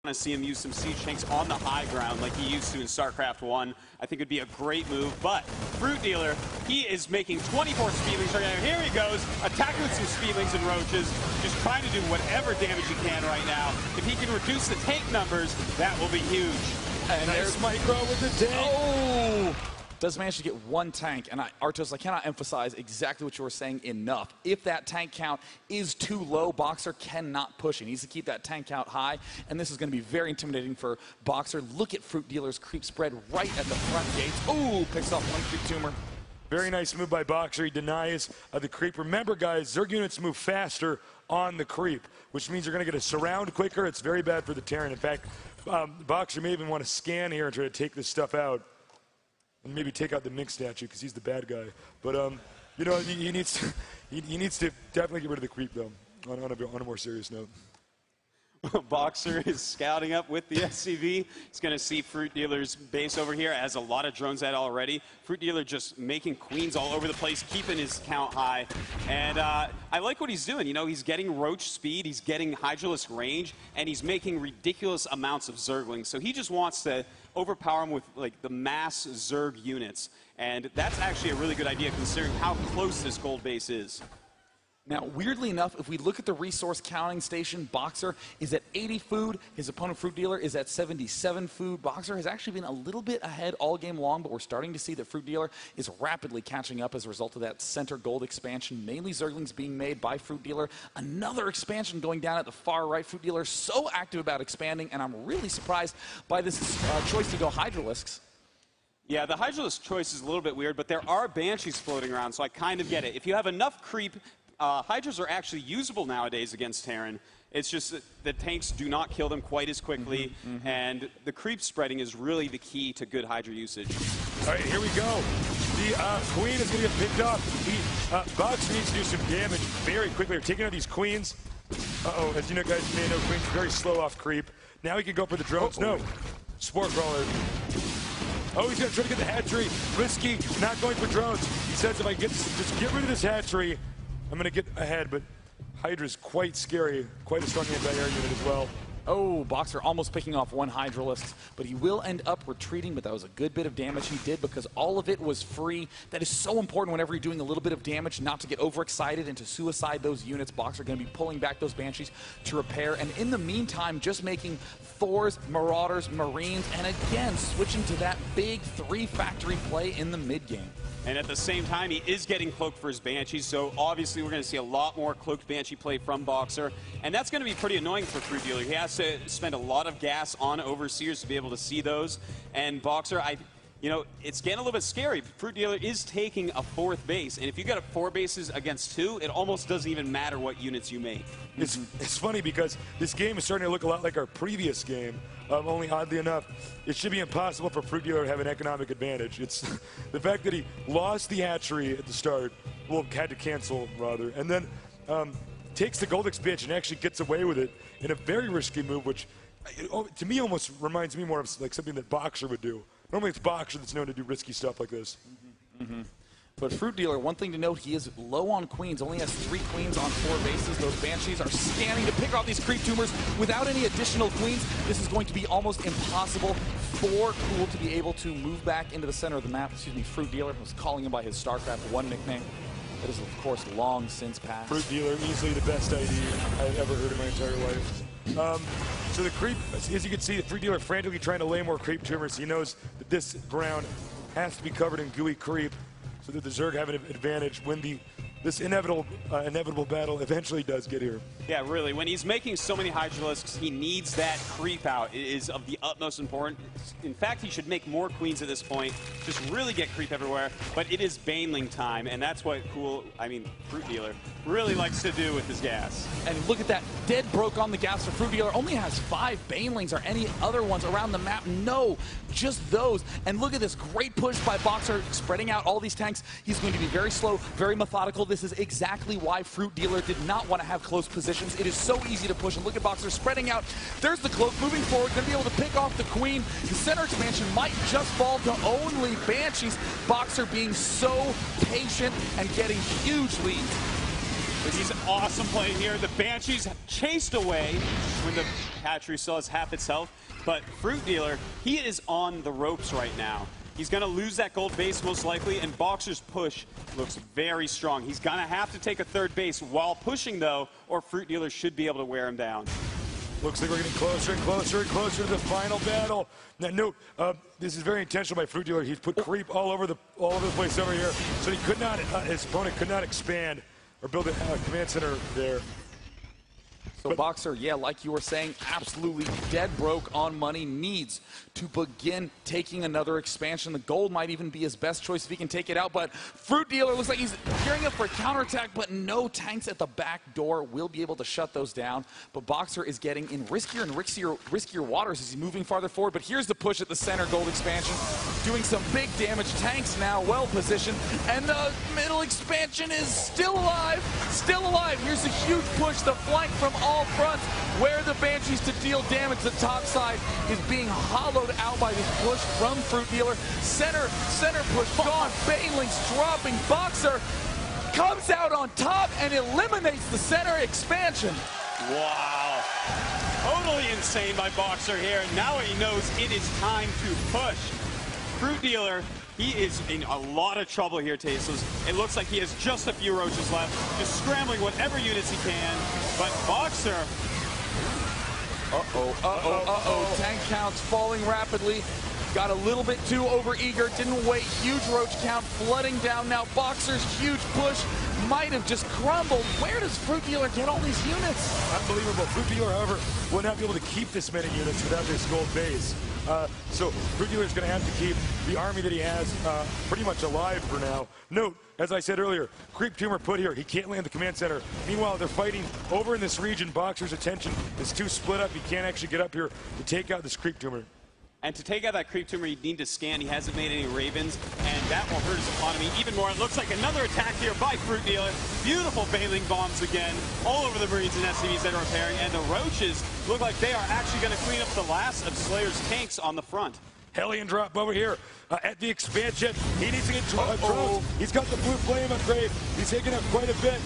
to see him use some siege tanks on the high ground like he used to in StarCraft 1. I think it would be a great move, but FruitDealer, he is making 24 speedlings right now. Here he goes, attacking with some speedlings and roaches, just trying to do whatever damage he can right now. If he can reduce the tank numbers, that will be huge. And there's Micro with the tank. Oh! Does manage to get one tank, and Artos, I cannot emphasize exactly what you were saying enough. If that tank count is too low, Boxer cannot push. He needs to keep that tank count high, and this is going to be very intimidating for Boxer. Look at FruitDealer's creep spread right at the front gates. Ooh, picks off one creep tumor. Very nice move by Boxer. He denies the creep. Remember, guys, Zerg units move faster on the creep, which means you're going to get a surround quicker. It's very bad for the Terran. In fact, Boxer may even want to scan here and try to take this stuff out. And maybe take out the Mink statue because he's the bad guy. But you know, he needs to definitely get rid of the creep though. On a more serious note. Boxer is scouting up with the SCV. He's going to see FruitDealer's base over here. Has a lot of drones at already. FruitDealer just making queens all over the place, keeping his count high. And I like what he's doing. You know, he's getting roach speed, he's getting Hydralisk range, and he's making ridiculous amounts of Zerglings. So he just wants to overpower him with like the mass Zerg units. And that's actually a really good idea considering how close this gold base is. Now, weirdly enough, if we look at the resource counting station, Boxer is at 80 food. His opponent, FruitDealer, is at 77 food. Boxer has actually been a little bit ahead all game long, but we're starting to see that FruitDealer is rapidly catching up as a result of that center gold expansion, mainly Zerglings being made by FruitDealer. Another expansion going down at the far right. FruitDealer is so active about expanding, and I'm really surprised by this choice to go Hydralisks. Yeah, the Hydralisk choice is a little bit weird, but there are Banshees floating around, so I kind of get it. If you have enough creep, Hydras are actually usable nowadays against Terran. It's just that the tanks do not kill them quite as quickly, and the creep spreading is really the key to good Hydra usage. All right, here we go. The Queen is going to get picked up. Boxer needs to do some damage very quickly. They're taking out these Queens. Uh-oh, as you know, guys, may know Queen's very slow off creep. Now he can go for the drones. No, Spore Crawler. Oh, he's going to try to get the hatchery. Risky, not going for drones. He says if I just get rid of this hatchery, I'm going to get ahead, but Hydra's quite scary. Quite a strong anti-air unit as well. Oh, Boxer almost picking off one Hydralisk, but he will end up retreating, but that was a good bit of damage he did because all of it was free. That is so important whenever you're doing a little bit of damage, not to get overexcited and to suicide those units. Boxer going to be pulling back those Banshees to repair, and in the meantime, just making Thors, Marauders, Marines, and again, switching to that big 3-factory play in the mid-game. And at the same time, he is getting cloaked for his Banshees, so obviously we're going to see a lot more cloaked Banshee play from Boxer. And that's going to be pretty annoying for FruitDealer. He has to spend a lot of gas on Overseers to be able to see those. And Boxer, you know, it's getting a little bit scary. FruitDealer is taking a 4th base, and if you got 4 bases against 2, it almost doesn't even matter what units you make. It's funny because this game is starting to look a lot like our previous game, only oddly enough, it should be impossible for FruitDealer to have an economic advantage. It's the fact that he lost the hatchery at the start, well, had to cancel, rather, and then takes the gold expansion and actually gets away with it in a very risky move, which to me almost reminds me more of like something that Boxer would do. Normally it's Boxer that's known to do risky stuff like this. But FruitDealer, one thing to note, he is low on queens, only has 3 queens on 4 bases. Those Banshees are scanning to pick off these creep tumors without any additional queens. This is going to be almost impossible for Cool to be able to move back into the center of the map. Excuse me, FruitDealer was calling him by his StarCraft 1 nickname. That is, of course, long since passed. FruitDealer, easily the best ID I've ever heard in my entire life. So the creep, as you can see, the FruitDealer frantically trying to lay more creep tumors. He knows that this ground has to be covered in gooey creep so that the Zerg have an advantage when this inevitable battle eventually does get here. Yeah, really. When he's making so many Hydralisks, he needs that creep out. It is of the utmost importance. In fact, he should make more queens at this point. Just really get creep everywhere. But it is Baneling time, and that's what FruitDealer really likes to do with his gas. And look at that. Dead broke on the gas for FruitDealer. Only has 5 Banelings or any other ones around the map. No, just those. And look at this great push by Boxer, spreading out all these tanks. He's going to be very slow, very methodical. This is exactly why FruitDealer did not want to have close positions. It is so easy to push. And look at Boxer spreading out. There's the cloak moving forward. Going to be able to pick off the queen. The center expansion might just fall to only Banshees. Boxer being so patient and getting huge leads. But he's an awesome play here. The Banshees chased away when the Hatchery still has half its health, but FruitDealer, he is on the ropes right now. He's going to lose that gold base most likely, and Boxer's push looks very strong. He's going to have to take a third base while pushing, though, or FruitDealer should be able to wear him down. Looks like we're getting closer and closer and closer to the final battle. Now, note, this is very intentional by FruitDealer. He's put creep all over the place over here, so he could not, his opponent could not expand or build a command center there. So Boxer, yeah, like you were saying, absolutely dead broke on money, needs to begin taking another expansion. The gold might even be his best choice if he can take it out, but FruitDealer looks like he's gearing up for a counterattack, but no tanks at the back door will be able to shut those down. But Boxer is getting in riskier and riskier waters as he's moving farther forward, but here's the push at the center gold expansion, doing some big damage. Tanks now well positioned, and the middle expansion is still alive, still alive. Here's a huge push, the flank from all fronts, where the Banshees to deal damage. The top side is being hollowed out by this push from FruitDealer. Center push gone. Banelings dropping. Boxer comes out on top and eliminates the center expansion. Wow. Totally insane by Boxer here. Now he knows it is time to push. FruitDealer, he is in a lot of trouble here, Tasteless. It looks like he has just a few roaches left, just scrambling whatever units he can. But Boxer... Tank counts falling rapidly. Got a little bit too overeager, didn't wait. Huge roach count flooding down now. Boxer's huge push might have just crumbled. Where does FruitDealer get all these units? Unbelievable. FruitDealer, however, will not be able to keep this many units without this gold base. So FruitDealer is going to have to keep the army that he has pretty much alive for now. Note, as I said earlier, Creep Tumor put here. He can't land the command center. Meanwhile, they're fighting over in this region. Boxer's attention is too split up. He can't actually get up here to take out this Creep Tumor. And to take out that Creep Tumor, you need to scan. He hasn't made any Ravens, and that will hurt his economy even more. It looks like another attack here by FruitDealer. Beautiful Bailing bombs again, all over the Marines and SCVs that are repairing, and the Roaches look like they are actually going to clean up the last of Slayer's tanks on the front. Hellion drop over here at the expansion. He needs to get drones. He's got the blue flame upgrade. He's taking up quite a bit.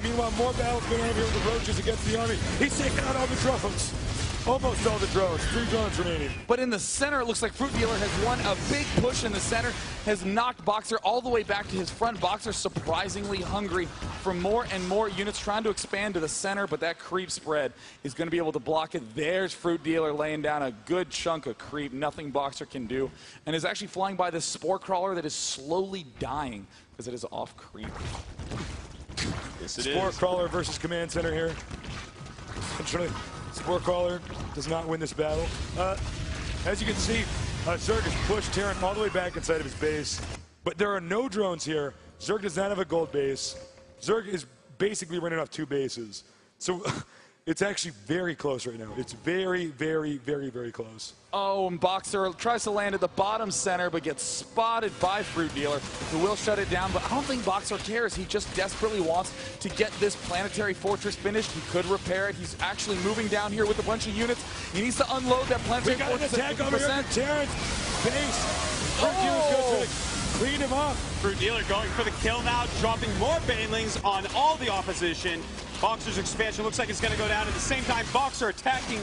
Meanwhile, more battles going on here with the Roaches against the army. He's taking out all the drones. Almost all the drones. 3 drones remaining. But in the center, it looks like FruitDealer has won a big push in the center, has knocked Boxer all the way back to his front. Boxer surprisingly hungry for more and more units, trying to expand to the center, but that creep spread is going to be able to block it. There's FruitDealer laying down a good chunk of creep, nothing Boxer can do, and is actually flying by this Spore Crawler that is slowly dying because it is off creep. Yes, it Spore is. Crawler versus Command Center here. Spore Crawler does not win this battle. As you can see, Zerg has pushed Terran all the way back inside of his base, but there are no drones here. Zerg does not have a gold base. Zerg is basically running off 2 bases. So it's actually very close right now. It's very, very, very, very close. Oh, and Boxer tries to land at the bottom center, but gets spotted by FruitDealer, who will shut it down. But I don't think Boxer cares. He just desperately wants to get this planetary fortress finished. He could repair it. He's actually moving down here with a bunch of units. He needs to unload that planetary fortress. We got an attack over here at Terran's base. FruitDealer's going to clean him up. FruitDealer going for the kill now, dropping more Banelings on all the opposition. Boxer's expansion looks like it's going to go down. At the same time, Boxer attacking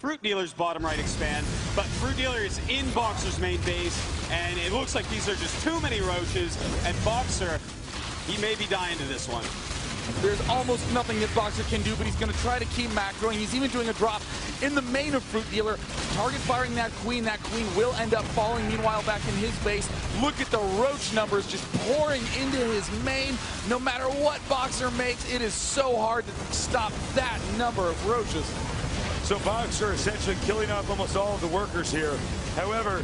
FruitDealer's bottom right expand, but FruitDealer is in Boxer's main base, and it looks like these are just too many Roaches, and Boxer, he may be dying to this one. There's almost nothing that Boxer can do, but he's going to try to keep macroing. He's even doing a drop in the main of FruitDealer. Target firing that queen. That queen will end up falling. Meanwhile, back in his base, look at the roach numbers just pouring into his main. No matter what Boxer makes, it is so hard to stop that number of roaches. So Boxer essentially killing off almost all of the workers here. However,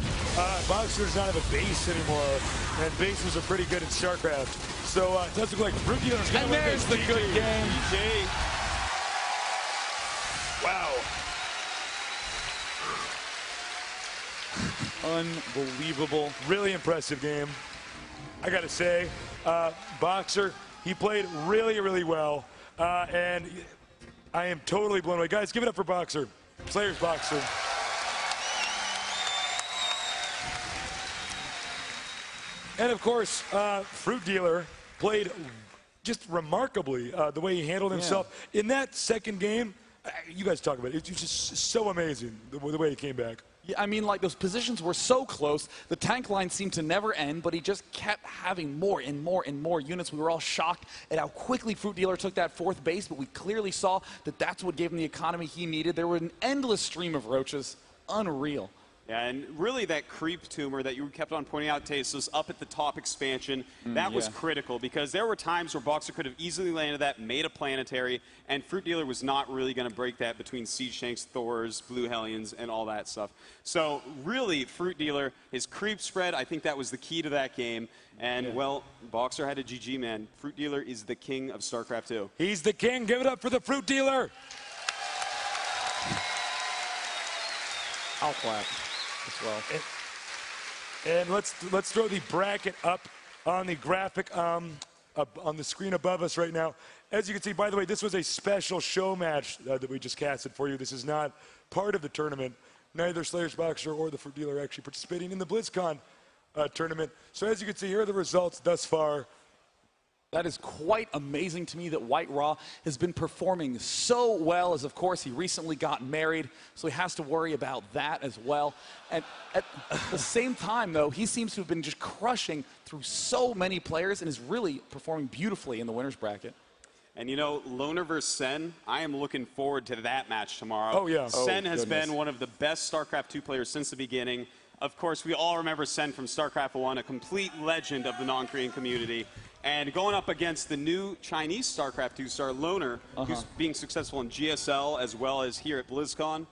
Boxer does not have a base anymore, and bases are pretty good in StarCraft. So it does look like FruitDealer's going to win there's this. the good game. GG. Wow. Unbelievable. Really impressive game. I got to say, Boxer, he played really, really well. And I am totally blown away. Guys, give it up for Boxer. Slayer's Boxer. And of course, FruitDealer played just remarkably the way he handled himself. In that second game, You guys talk about it. It's just so amazing the way he came back. Yeah, I mean, like, those positions were so close. The tank line seemed to never end, but he just kept having more and more and more units. We were all shocked at how quickly FruitDealer took that 4th base, but we clearly saw that that's what gave him the economy he needed. There were an endless stream of roaches. Unreal. Yeah, and really that creep tumor that you kept on pointing out, Tasos, up at the top expansion, that was critical because there were times where Boxer could have easily landed that, made a planetary, and FruitDealer was not really going to break that between Siege Tanks, Thors, Blue Hellions, and all that stuff. So really, FruitDealer, his creep spread, I think that was the key to that game. And, well, Boxer had a GG, man. FruitDealer is the king of StarCraft 2. He's the king. Give it up for the FruitDealer. I'll clap as well. And let's throw the bracket up on the graphic up on the screen above us right now. As you can see, by the way, this was a special show match that we just casted for you. This is not part of the tournament. Neither Slayers Boxer or the FruitDealer are actually participating in the Blizzcon tournament. So as you can see, here are the results thus far. That is quite amazing to me that White Raw has been performing so well, as of course he recently got married, so he has to worry about that as well. And at the same time, though, he seems to have been just crushing through so many players and is really performing beautifully in the winner's bracket. And you know, Loner versus Sen, I am looking forward to that match tomorrow. Oh, yeah. Sen has been one of the best StarCraft 2 players since the beginning. Of course, we all remember Sen from StarCraft 1, a complete legend of the non-Korean community. And going up against the new Chinese StarCraft 2 star, Loner, who's being successful in GSL as well as here at BlizzCon,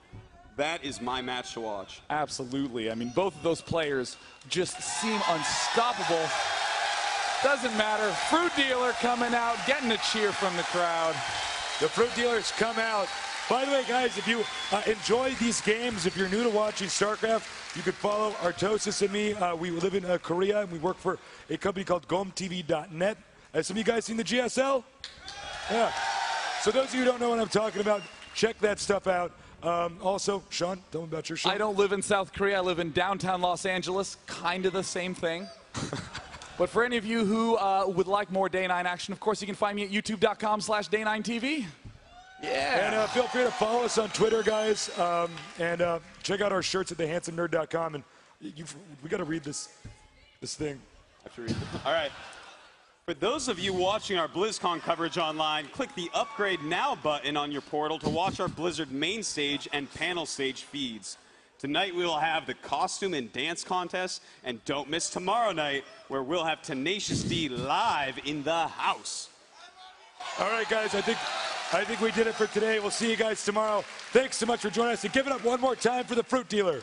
that is my match to watch. Absolutely. I mean, both of those players just seem unstoppable. Doesn't matter. FruitDealer coming out, getting a cheer from the crowd. The FruitDealers come out. By the way, guys, if you enjoy these games, if you're new to watching StarCraft, you could follow Artosis and me. We live in Korea, and we work for a company called gomtv.net. Have some of you guys seen the GSL? Yeah. So those of you who don't know what I'm talking about, check that stuff out. Also, Sean, tell me about your show. I don't live in South Korea. I live in downtown Los Angeles. Kind of the same thing. But for any of you who would like more Day 9 action, of course, you can find me at youtube.com/Day9TV. Yeah. And feel free to follow us on Twitter, guys. And check out our shirts at thehandsomenerd.com. And we got to read this thing. I have to read it. All right. For those of you watching our BlizzCon coverage online, click the Upgrade Now button on your portal to watch our Blizzard main stage and panel stage feeds. Tonight we will have the costume and dance contest, and don't miss tomorrow night where we'll have Tenacious D live in the house. All right, guys, I think we did it for today. We'll see you guys tomorrow. Thanks so much for joining us. And give it up one more time for the FruitDealer.